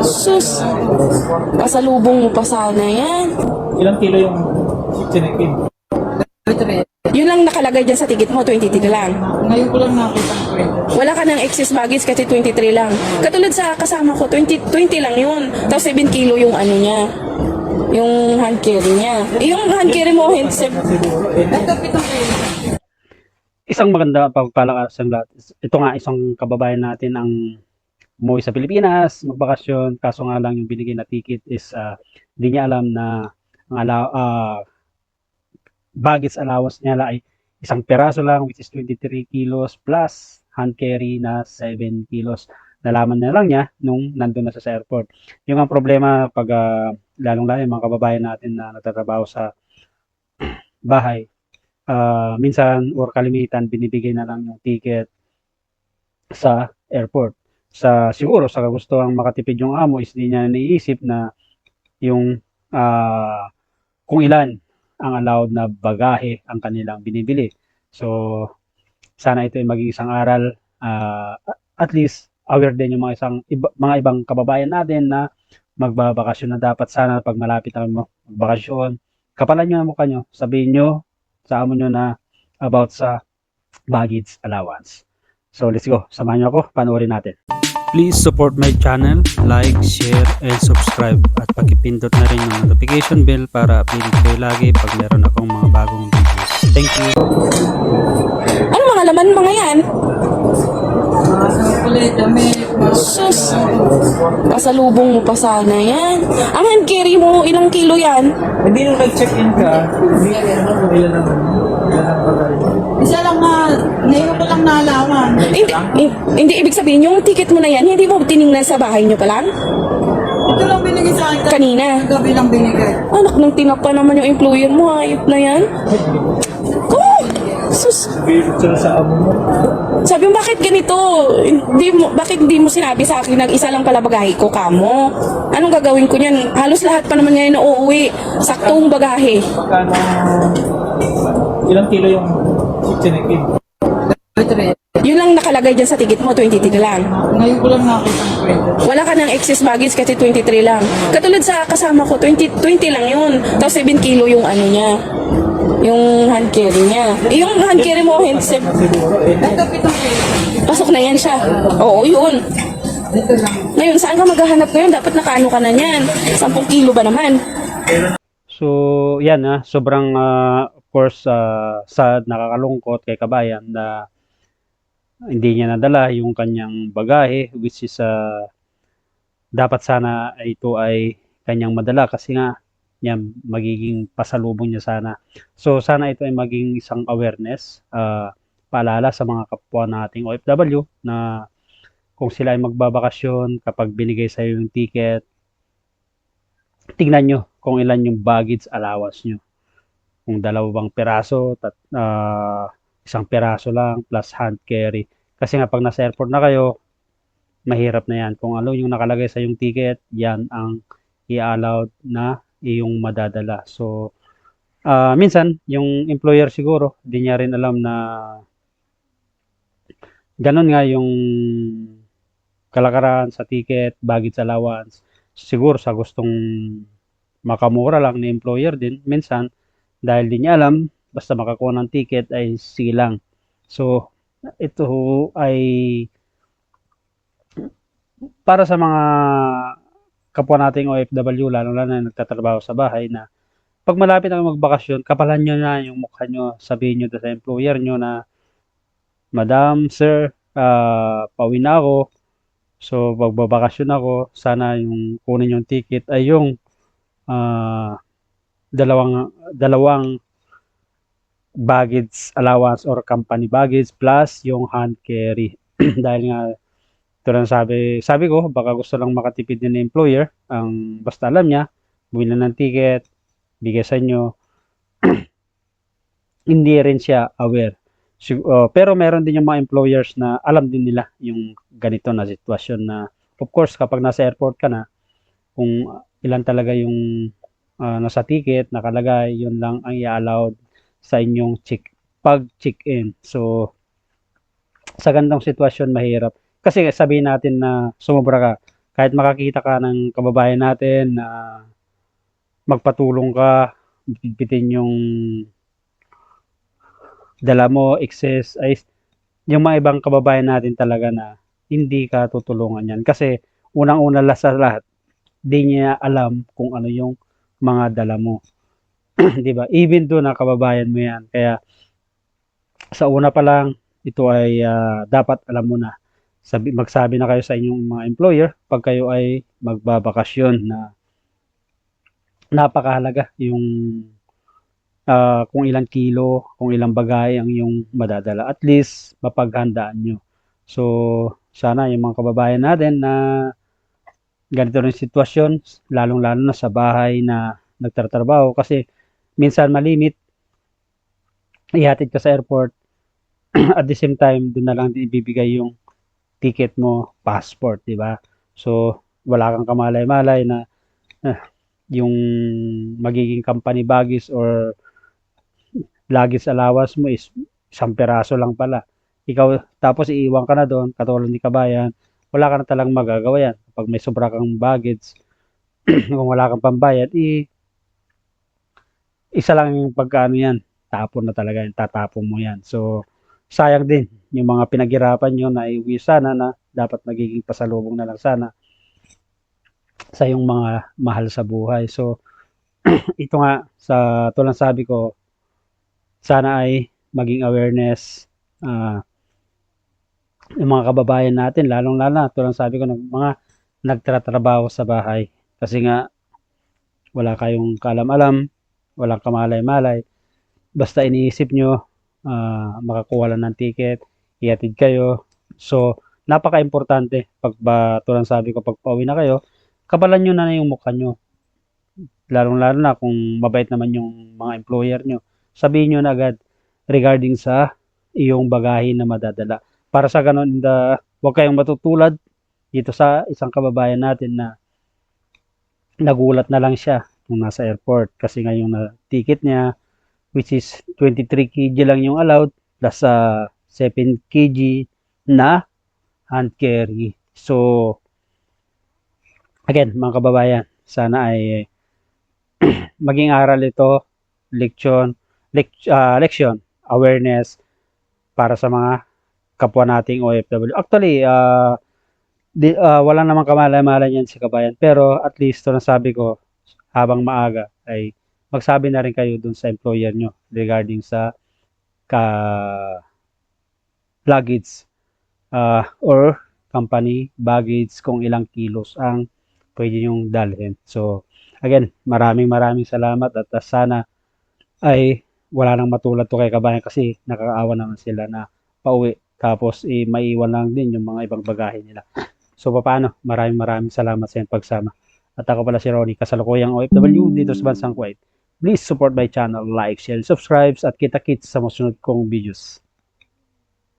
Sus, pasalubong mo pa sana yan. Ilang kilo yung chinekin? Yun lang nakalagay dyan sa ticket mo, 23 lang. Ngayon ko lang nakita ko eh. Wala ka ng excess baggage kasi 23 lang. Katulad sa kasama ko, 20 lang yun. Tapos 7 kilo yung ano niya. Yung hand carry niya. Yung hand carry mo, Siguro eh. Isang maganda pagpalakasan lahat. Ito nga, isang kababayan natin ang umuwi sa Pilipinas, magbakasyon, kaso nga lang yung binigay na ticket is hindi niya alam na ang baggage allowance niya ay isang peraso lang, which is 23 kilos plus hand carry na 7 kilos. Nalaman na lang niya nung nandun na siya sa airport. Yung ang problema pag lalong-lalo yung mga kababayan natin na nagtatrabaho sa bahay, minsan or kalimitan binibigay na lang yung ticket sa airport. Siguro sa kagustuhang makatipid yung amo is di niya naiisip na yung kung ilan ang allowed na bagahe ang kanilang binibili. So sana ito ay maging isang aral, at least aware din yung mga ibang kababayan natin na magbabakasyon na dapat sana pag malapit na magbakasyon, kapalan nyo ang mukha nyo, sabihin nyo sa amo nyo na about sa baggage allowance. So let's go, samahan nyo ako, panoorin natin. Please support my channel, like, share, and subscribe. At pakipindot na rin yung notification bell para updated kayo lagi pag meron akong mga bagong videos. Thank you! ano mga laman mga yan? Sus, pasalubong mo pa sana yan. Ang hand carry mo, ilang kilo yan? Hindi nung nag-check-in ka, hindi ko alam kung ilan ang bagay. Isa lang nga, ngayon ko lang nalaman. Hindi ibig sabihin, yung ticket mo na yan, hindi mo tiningnan sa bahay nyo pa lang? Ito lang binigay sa akin. Kanina. Gabi lang binigay. Anak ng tinapa naman yung employer mo, hayop na yan. Oh, sus. Picture sa amo mo. Sabi mo, bakit ganito? Bakit hindi mo sinabi sa akin na isa lang pala bagahe ko, kamo? Anong gagawin ko niyan? Halos lahat pa naman ngayon na uuwi. Saktong bagahe. Magkano, ilang kilo yung chinekin? Yun lang nakalagay dyan sa ticket mo, 23 lang. Ngayon ko lang nakita ko eh. Wala ka ng excess baggage kasi 23 lang. Katulad sa kasama ko, 20 lang yun. Tapos 7 kilo yung ano niya. Yung hand carry niya. Yung hand carry mo, Siguro eh. pasok na yan siya. Oo, yun. Ito lang. Ngayon, saan ka maghahanap ngayon? Dapat nakaano ka na niyan. 10 kilo ba naman? So, yan sobrang of course sad, nakakalungkot kay kabayan na hindi niya nadala yung kanyang bagahe, which is dapat sana ito ay kanyang madala kasi nga yan magiging pasalubong niya sana. So sana ito ay maging isang awareness, paalala sa mga kapwa nating OFW na kung sila ay magbabakasyon, kapag binigay sa iyo yung ticket, tingnan nyo kung ilan yung baggage allowance nyo. Kung dalawang peraso, isang peraso lang plus hand carry. Kasi nga pag nasa airport na kayo, mahirap na yan. Kung ano yung nakalagay sa yung ticket, yan ang i-allowed na iyong madadala. So, minsan, yung employer siguro, di niya rin alam na ganun nga yung kalakaran sa ticket, baggage allowance. Siguro sa gustong makamura lang ni employer din, minsan, dahil di niya alam, basta makakuha ng ticket ay sige lang. So, ito ay para sa mga kapwa nating OFW, lalo na nagtatrabaho sa bahay, na pag malapit ang magbakasyon, kapalan nyo na yung mukha nyo, sabihin nyo sa employer nyo na, Madam, Sir, pauwi na ako, so magbabakasyon ako, sana yung kunin yung ticket ay yung dalawang baggage allowance or company baggage plus yung hand carry. Dahil nga ito lang sabi ko, baka gusto lang makatipid din ng employer, ang basta alam niya, buwi na ng ticket, bigay sa inyo, hindi rin siya aware. Pero meron din yung mga employers na alam din nila yung ganito na sitwasyon na, of course, kapag nasa airport ka na, kung ilan talaga yung nasa ticket, nakalagay, yun lang ang i-allowed sa inyong pag-check-in. So, sa gandang sitwasyon, mahirap. kasi sabihin natin na sumobra ka, kahit makakita ka ng kababayan natin na magpatulong ka, bitbitin yung dala mo, excess, ay yung mga ibang kababayan natin talaga na hindi ka tutulungan yan. Kasi unang-una sa lahat, di niya alam kung ano yung mga dala mo. 'Di ba? Even do na kababayan mo yan. Kaya sa una pa lang, ito ay dapat alam mo na. Magsabi na kayo sa inyong mga employer pag kayo ay magbabakasyon na napakahalaga yung kung ilang kilo, kung ilang bagay ang iyong madadala. At least, mapaghandaan nyo. So, sana yung mga kababayan natin na ganito rin sitwasyon, lalong-lalo na sa bahay na nagtatrabaho. Kasi, minsan malimit, ihatid ka sa airport, at the same time, doon na lang ibibigay yung ticket mo, passport, di ba? So, wala kang kamalay-malay na yung magiging company baggage or luggage allowance mo is isang peraso lang pala. Ikaw, tapos iiwan ka na doon, katulad ni kabayan, wala ka na talang magagawa yan. Kapag may sobra kang baggage, kung wala kang pambayad, isa lang yung pagkaano yan, tapon na talaga yan, tatapon mo yan. So, sayang din yung mga pinaghirapan nyo na iuwi sana na dapat nagiging pasalubong na lang sana sa yung mga mahal sa buhay. So, ito nga, sa tulang sabi ko, sana ay maging awareness yung mga kababayan natin, lalong-lalo na, tulang sabi ko, mga nagtatrabaho sa bahay. Kasi nga, wala kayong kalam-alam, walang kamalay-malay. Basta iniisip nyo, makakuha lang ng ticket, ihatid kayo. So, napaka-importante, tulang sabi ko, pag pauwi na kayo, kabalan nyo na yung mukha nyo. Lalong-lalo na kung mabait naman yung mga employer nyo. Sabihin nyo na agad regarding sa iyong bagahe na madadala. Para sa ganun, huwag kayong matutulad dito sa isang kababayan natin na nagulat na lang siya nung nasa airport. Kasi nga yung ticket niya, which is 23 kg lang yung allowed, plus 7 kg na hand carry. So, again, mga kababayan, sana ay maging aral ito, leksyon, awareness para sa mga kapwa nating OFW. Actually, wala namang kamalay-malay yan si kabayan. Pero at least, ito na sabi ko, habang maaga, ay magsabi na rin kayo dun sa employer nyo regarding sa luggage or company baggage kung ilang kilos ang pwede nyong dalhin. So, again, maraming salamat at sana ay wala nang matulad to kay kabayan kasi nakakaawa naman sila na pauwi tapos maiiwan lang din yung mga ibang bagahe nila. So, paano? Maraming salamat sa inyong pagsama. At ako pala si Ronnie, kasalukuyang OFW dito sa Bansang Kuwait. Please support my channel, like, share, subscribe at kita-kits sa masunod kong videos.